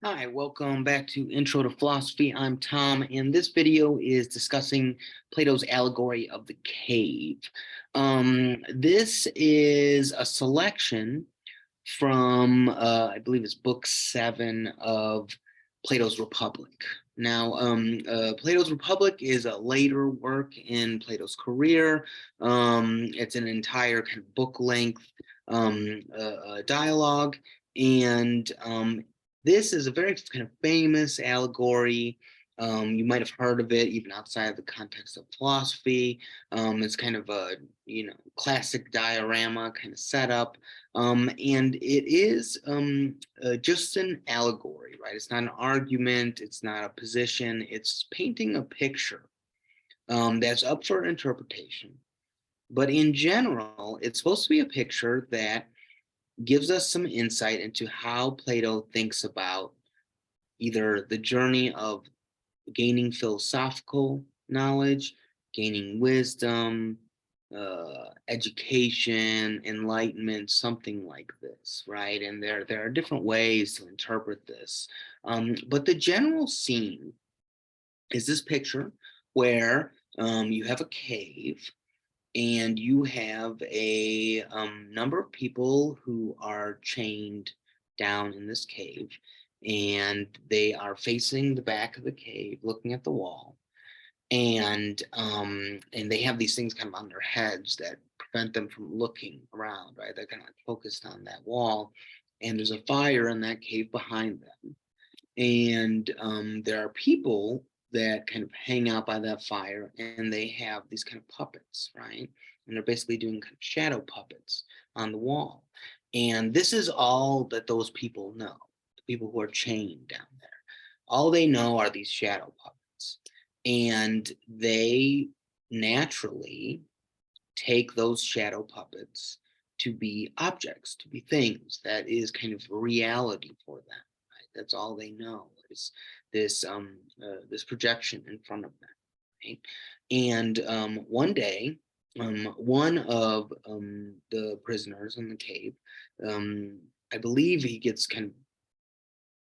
Hi, welcome back to Intro to Philosophy. I'm Tom, and this video is discussing Plato's Allegory of the Cave. This is a selection from, I believe it's book 7 of Plato's Republic. Now, Plato's Republic is a later work in Plato's career. It's an entire kind of book length dialogue, and this is a very kind of famous allegory. You might have heard of it even outside of the context of philosophy. It's kind of a classic diorama kind of setup, and it is just an allegory, right? It's not an argument. It's not a position. It's painting a picture that's up for interpretation. But in general, it's supposed to be a picture that gives us some insight into how Plato thinks about either the journey of gaining philosophical knowledge, gaining wisdom, education, enlightenment, something like this, right? And there are different ways to interpret this. But the general scene is this picture where you have a cave and you have a number of people who are chained down in this cave, and they are facing the back of the cave looking at the wall, and they have these things kind of on their heads that prevent them from looking around, right? They're kind of focused on that wall, and there's a fire in that cave behind them, and there are people that kind of hang out by that fire, and they have these kind of puppets, right? And they're basically doing kind of shadow puppets on the wall. And this is all that those people know, the people who are chained down there. All they know are these shadow puppets. And they naturally take those shadow puppets to be objects, to be things. That is kind of reality for them. That's all they know is this projection in front of them, right? And one day, one of the prisoners in the cave, I believe he gets kind of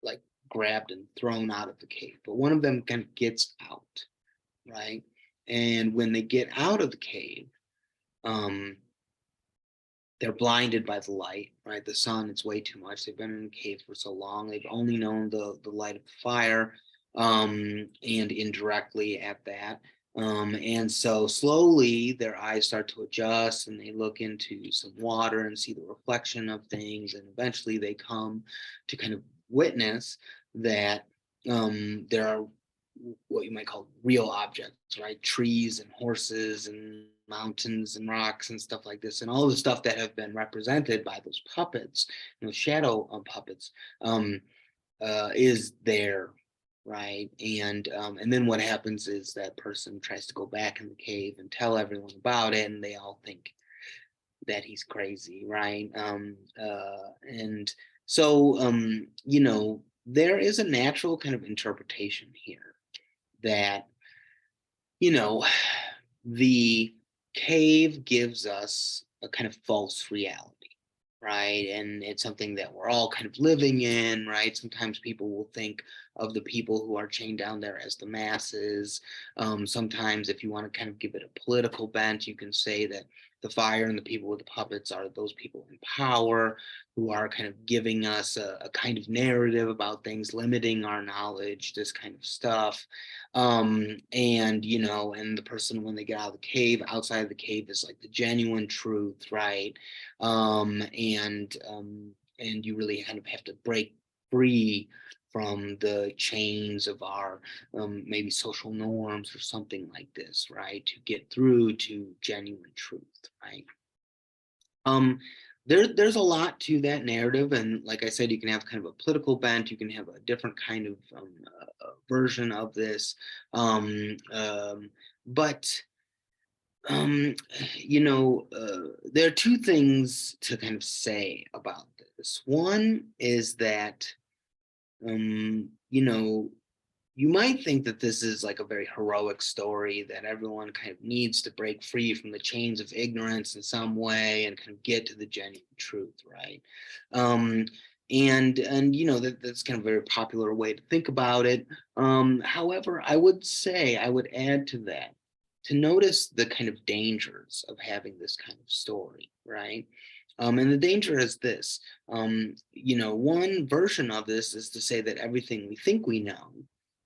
like grabbed and thrown out of the cave, but one of them kind of gets out, right? And when they get out of the cave, um, they're blinded by the light, right? The sun, it's way too much. They've been in a cave for so long. They've only known the light of the fire, and indirectly at that. And so slowly their eyes start to adjust and they look into some water and see the reflection of things. And eventually they come to kind of witness that there are what you might call real objects, right? Trees and horses and mountains and rocks and stuff like this, and all the stuff that have been represented by those puppets, those shadow puppets, is there, right? And then what happens is that person tries to go back in the cave and tell everyone about it, and they all think that he's crazy, right? And so there is a natural kind of interpretation here that the cave gives us a kind of false reality, right? And it's something that we're all kind of living in, right? Sometimes people will think of the people who are chained down there as the masses. Sometimes, if you want to kind of give it a political bent, you can say that the fire and the people with the puppets are those people in power who are kind of giving us a kind of narrative about things, limiting our knowledge, this kind of stuff. And the person, when they get out of the cave, outside of the cave is like the genuine truth, right? And you really kind of have to break free from the chains of our maybe social norms or something like this, right? To get through to genuine truth, right? There's a lot to that narrative, and like I said, you can have kind of a political bent, you can have a different kind of version of this, but um, there are two things to kind of say about this. One is that you might think that this is like a very heroic story, that everyone kind of needs to break free from the chains of ignorance in some way and kind of get to the genuine truth, right? Um, And that's kind of a very popular way to think about it. However, I would say, I would add to that, to notice the kind of dangers of having this kind of story, right? And the danger is this. One version of this is to say that everything we think we know,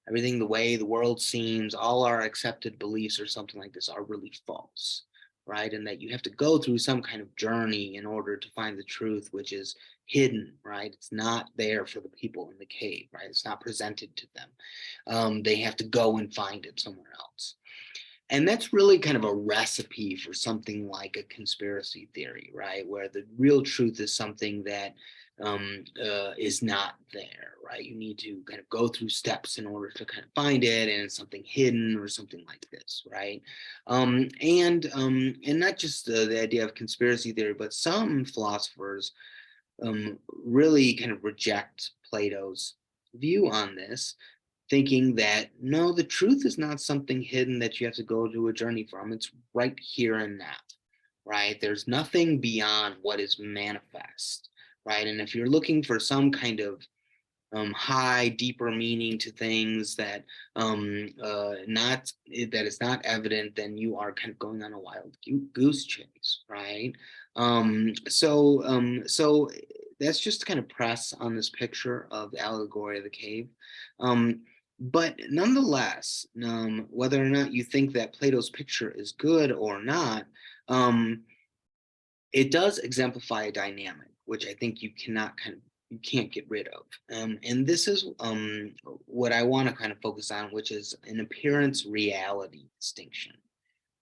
everything, the way the world seems, all our accepted beliefs or something like this, are really false, right? And that you have to go through some kind of journey in order to find the truth, which is hidden, right? It's not there for the people in the cave, right? It's not presented to them. They have to go and find it somewhere else. And that's really kind of a recipe for something like a conspiracy theory, right? Where the real truth is something that is not there, right? You need to kind of go through steps in order to kind of find it, and it's something hidden or something like this, right? And not just the idea of conspiracy theory, but some philosophers really kind of reject Plato's view on this, thinking that no, the truth is not something hidden that you have to go to a journey from. It's right here and now, right? There's nothing beyond what is manifest, right? And if you're looking for some kind of high, deeper meaning to things that not that is not evident, then you are kind of going on a wild goose chase, right? So that's just kind of press on this picture of the allegory of the cave. But nonetheless, whether or not you think that Plato's picture is good or not, it does exemplify a dynamic, which I think you can't get rid of. And this is what I want to kind of focus on, which is an appearance reality distinction,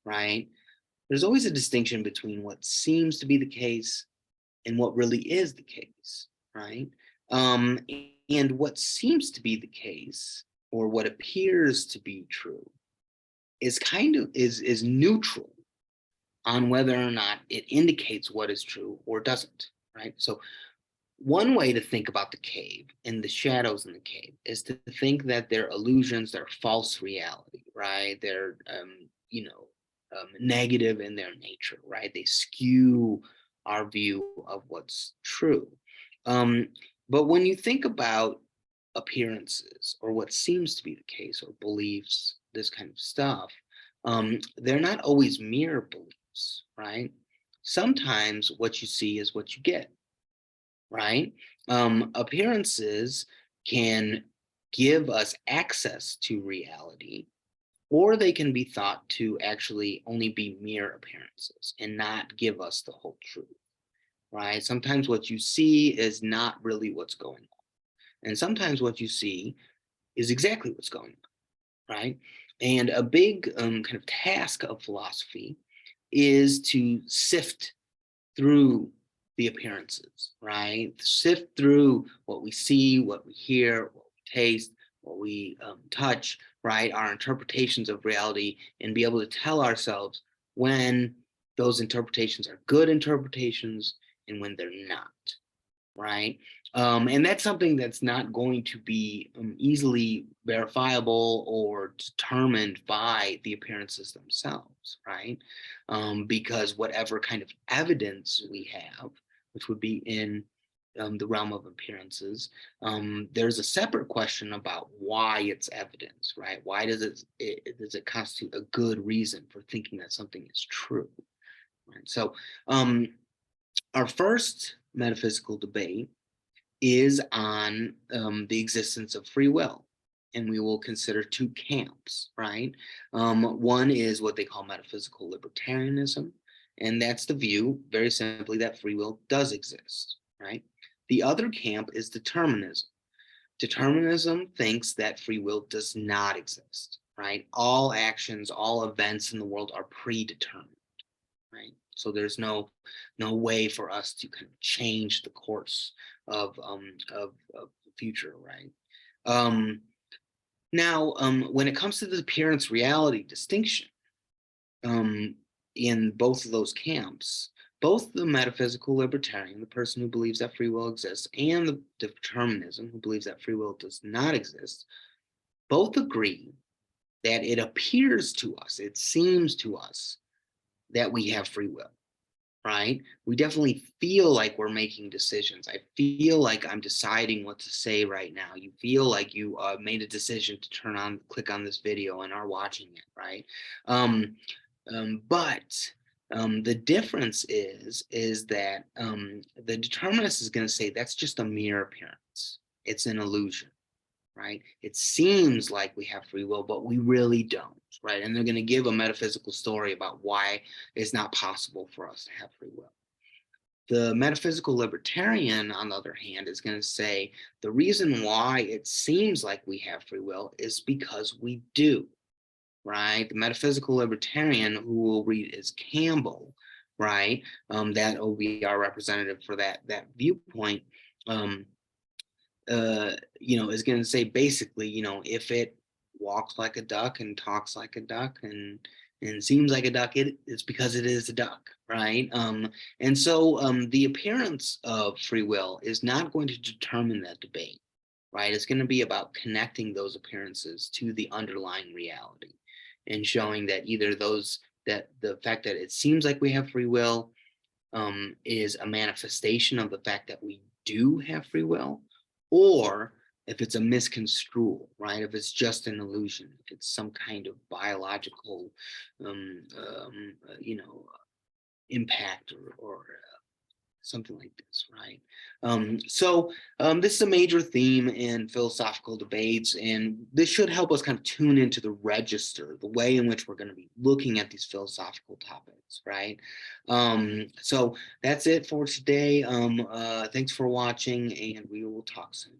right? There's always a distinction between what seems to be the case and what really is the case, right? Um, and what seems to be the case, or what appears to be true, is kind of is neutral on whether or not it indicates what is true or doesn't, right? So one way to think about the cave and the shadows in the cave is to think that they're illusions, they're false reality, right? They're, negative in their nature, right? They skew our view of what's true. Um, but when you think about appearances or what seems to be the case, or beliefs, this kind of stuff, they're not always mere beliefs, right? Sometimes what you see is what you get, right? Appearances can give us access to reality, or they can be thought to actually only be mere appearances and not give us the whole truth, right? Sometimes what you see is not really what's going on. And sometimes what you see is exactly what's going on, right? And a big kind of task of philosophy is to sift through the appearances, right? Sift through what we see, what we hear, what we taste, what we touch, right? Our interpretations of reality, and be able to tell ourselves when those interpretations are good interpretations and when they're not, right? And that's something that's not going to be easily verifiable or determined by the appearances themselves, right? Because whatever kind of evidence we have, which would be in the realm of appearances, there's a separate question about why it's evidence, right? Why does it constitute a good reason for thinking that something is true, right? So our first metaphysical debate is on the existence of free will. And we will consider two camps, right? One is what they call metaphysical libertarianism. And that's the view, very simply, that free will does exist, right? The other camp is determinism. Determinism thinks that free will does not exist, right? All actions, all events in the world are predetermined, right? So there's no way for us to kind of change the course of the future, right? Um, Now, when it comes to the appearance reality distinction, um, in both of those camps, both the metaphysical libertarian, the person who believes that free will exists, and the determinism, who believes that free will does not exist, both agree that it appears to us, it seems to us, that we have free will, right? We definitely feel like we're making decisions. I feel like I'm deciding what to say right now. You feel like you made a decision to click on this video and are watching it, right? Um, but the difference is that the determinist is going to say that's just a mere appearance. It's an illusion, right? It seems like we have free will, but we really don't, right? And they're going to give a metaphysical story about why it's not possible for us to have free will. The metaphysical libertarian, on the other hand, is going to say the reason why it seems like we have free will is because we do, right? The metaphysical libertarian, who we'll read is Campbell, right? That OBR representative for that viewpoint. Um, is going to say basically, if it walks like a duck and talks like a duck and seems like a duck, it's because it is a duck, right? And so the appearance of free will is not going to determine that debate, right? It's going to be about connecting those appearances to the underlying reality and showing that either those that the fact that it seems like we have free will is a manifestation of the fact that we do have free will, or if it's a misconstrual, right? If it's just an illusion, if it's some kind of biological, um, um, impact or something like this, right? This is a major theme in philosophical debates, and this should help us kind of tune into the register, the way in which we're going to be looking at these philosophical topics, right? So that's it for today. Thanks for watching, and we will talk soon.